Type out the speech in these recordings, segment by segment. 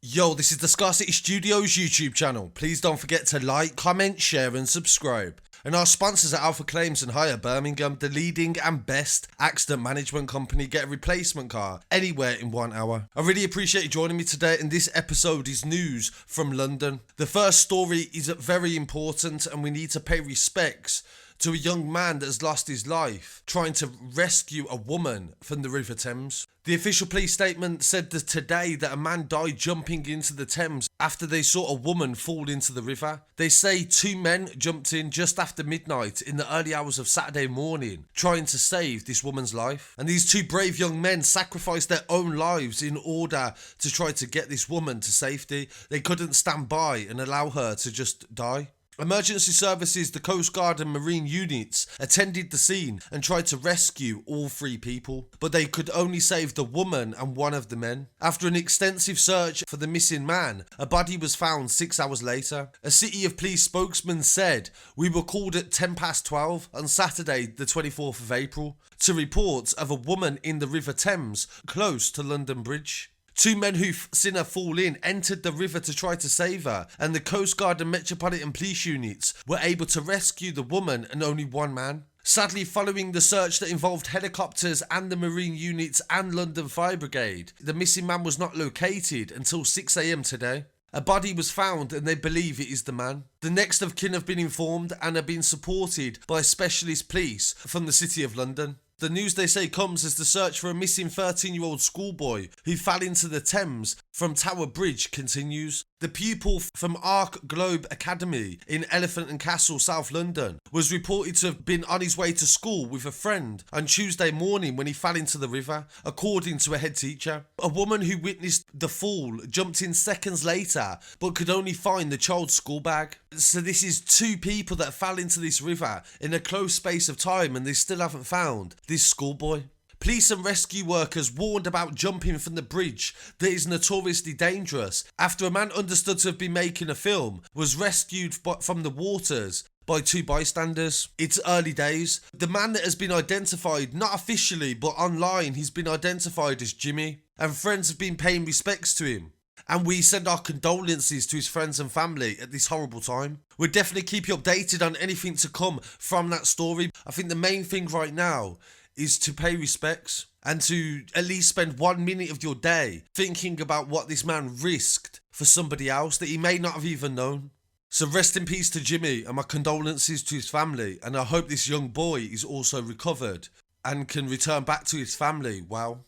Yo, this is the Scarcity Studios YouTube channel. Please don't forget to like, comment, share and subscribe. And our sponsors are Alpha Claims and Hire Birmingham, the leading and best accident management company. Get a replacement car anywhere in 1 hour. I really appreciate you joining me today, and this episode is news from London. The first story is very important, and we need to pay respects to a young man that has lost his life trying to rescue a woman from the River Thames. The official police statement said that today that a man died jumping into the Thames after they saw a woman fall into the river. They say 2 men jumped in just after midnight in the early hours of Saturday morning trying to save this woman's life. And these 2 brave young men sacrificed their own lives in order to try to get this woman to safety. They couldn't stand by and allow her to just die. Emergency services, the coastguard and marine units attended the scene and tried to rescue all 3 people, but they could only save the woman and 1 of the men. After an extensive search for the missing man, a body was found 6 hours later. A City of Police spokesman said, "We were called at 12:10 on Saturday the 24th of April to reports of a woman in the River Thames close to London Bridge. 2 men who've seen her fall in entered the river to try to save her, and the coastguard and Metropolitan police units were able to rescue the woman and only 1 man. Sadly, following the search that involved helicopters and the marine units and London Fire Brigade, the missing man was not located until 6 AM today. A body was found and they believe it is the man. The next of kin have been informed and are being supported by specialist police from the City of London. The news, they say, comes as the search for a missing 13-year-old schoolboy who fell into the Thames from Tower Bridge continues. The pupil from Arc Globe Academy in Elephant and Castle, South London, was reported to have been on his way to school with a friend on Tuesday morning when he fell into the river, according to a head teacher. A woman who witnessed the fall jumped in seconds later, but could only find the child's school bag. So this is 2 people that fell into this river in a close space of time, and they still haven't found this schoolboy. Police and rescue workers warned about jumping from the bridge that is notoriously dangerous after a man understood to have been making a film was rescued from the waters by 2 bystanders. It's early days. The man that has been identified, not officially but online, he's been identified as Jimmy, and friends have been paying respects to him. And we send our condolences to his friends and family at this horrible time. We'll definitely keep you updated on anything to come from that story. I think the main thing right now is to pay respects and to at least spend 1 minute of your day thinking about what this man risked for somebody else that he may not have even known. So rest in peace to Jimmy, and my condolences to his family, and I hope this young boy is also recovered and can return back to his family well.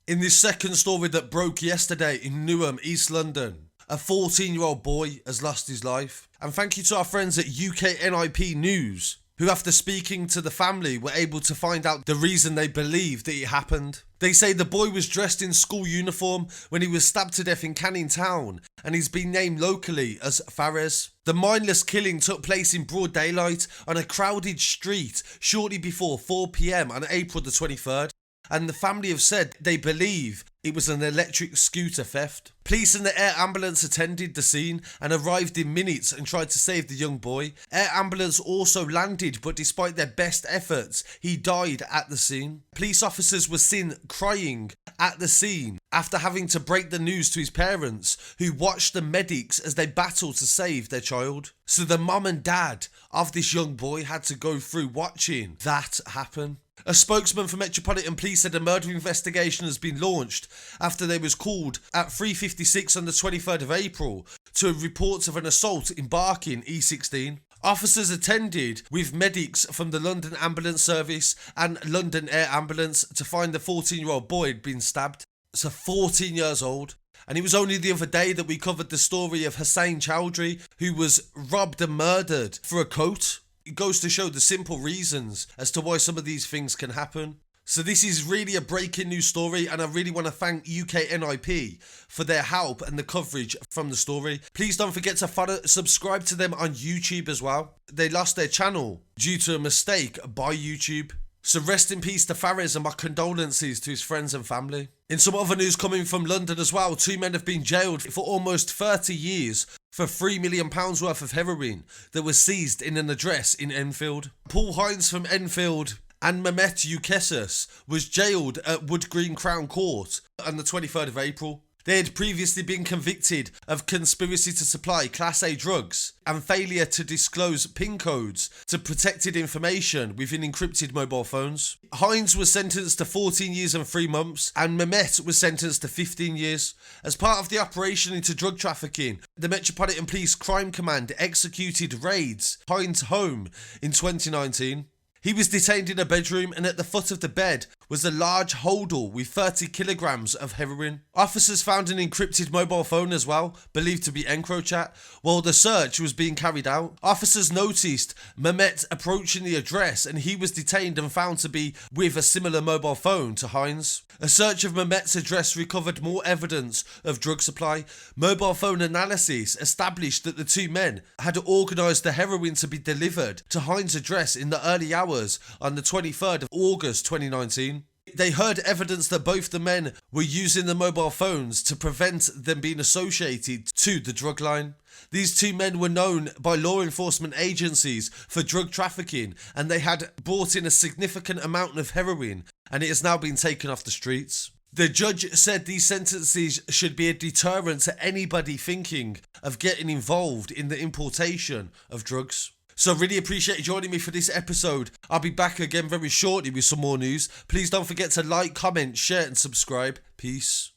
In this second story that broke yesterday in NEWHAM, East London, a 14-year-old boy has lost his life. And thank you to our friends at UKNIP News, who after speaking to the family were able to find out the reason they believe that it happened. They say the boy was dressed in school uniform when he was stabbed to death in Canning Town, and he's been named locally as Fares. The mindless killing took place in broad daylight on a crowded street shortly before 4 PM on April the 23rd. And the family have said they believe it was an electric scooter theft. Police and the air ambulance attended the scene and arrived in minutes and tried to save the young boy. Air ambulance also landed, but despite their best efforts, he died at the scene. Police officers were seen crying at the scene after having to break the news to his parents, who watched the medics as they battled to save their child. So the mum and dad of this young boy had to go through watching that happen. A spokesman for Metropolitan Police said a murder investigation has been launched after they was called at 3:56 on the 23rd of April to reports of an assault in Barking, E16. Officers attended with medics from the London Ambulance Service and London Air Ambulance to find the 14-year-old boy had been stabbed. So 14 years old. And it was only the other day that we covered the story of Hussein Chowdhury, who was robbed and murdered for a coat. It goes to show the simple reasons as to why some of these things can happen. So this is really a breaking news story, and I really want to thank UKNIP for their help and the coverage from the story. Please don't forget to subscribe to them on YouTube as well. They lost their channel due to a mistake by YouTube. So rest in peace to Fares, and my condolences to his friends and family. In some other news coming from London as well, 2 men have been jailed for almost 30 years for £3 million worth of heroin that was seized in an address in Enfield. Paul Hines from Enfield and Mehmet Yukesus was jailed at Wood Green Crown Court on the 23rd of April. They had previously been convicted of conspiracy to supply Class A drugs and failure to disclose PIN codes to protected information within encrypted mobile phones. Hines was sentenced to 14 years and 3 months, and Mehmet was sentenced to 15 years. As part of the operation into drug trafficking, the Metropolitan Police Crime Command executed raids at Hines' home in 2019. He was detained in a bedroom, and at the foot of the bed was a large holdall with 30 kilograms of heroin. Officers found an encrypted mobile phone as well, believed to be EncroChat, while the search was being carried out. Officers noticed Mehmet approaching the address, and he was detained and found to be with a similar mobile phone to Hines. A search of Mehmet's address recovered more evidence of drug supply. Mobile phone analysis established that the two men had organised the heroin to be delivered to Hines' address in the early hours on the 23rd of August 2019. They heard evidence that both the men were using the mobile phones to prevent them being associated to the drug line. These two men were known by law enforcement agencies for drug trafficking, and they had brought in a significant amount of heroin, and it has now been taken off the streets. The judge said these sentences should be a deterrent to anybody thinking of getting involved in the importation of drugs. So really appreciate you joining me for this episode. I'll be back again very shortly with some more news. Please don't forget to like, comment, share and subscribe. Peace.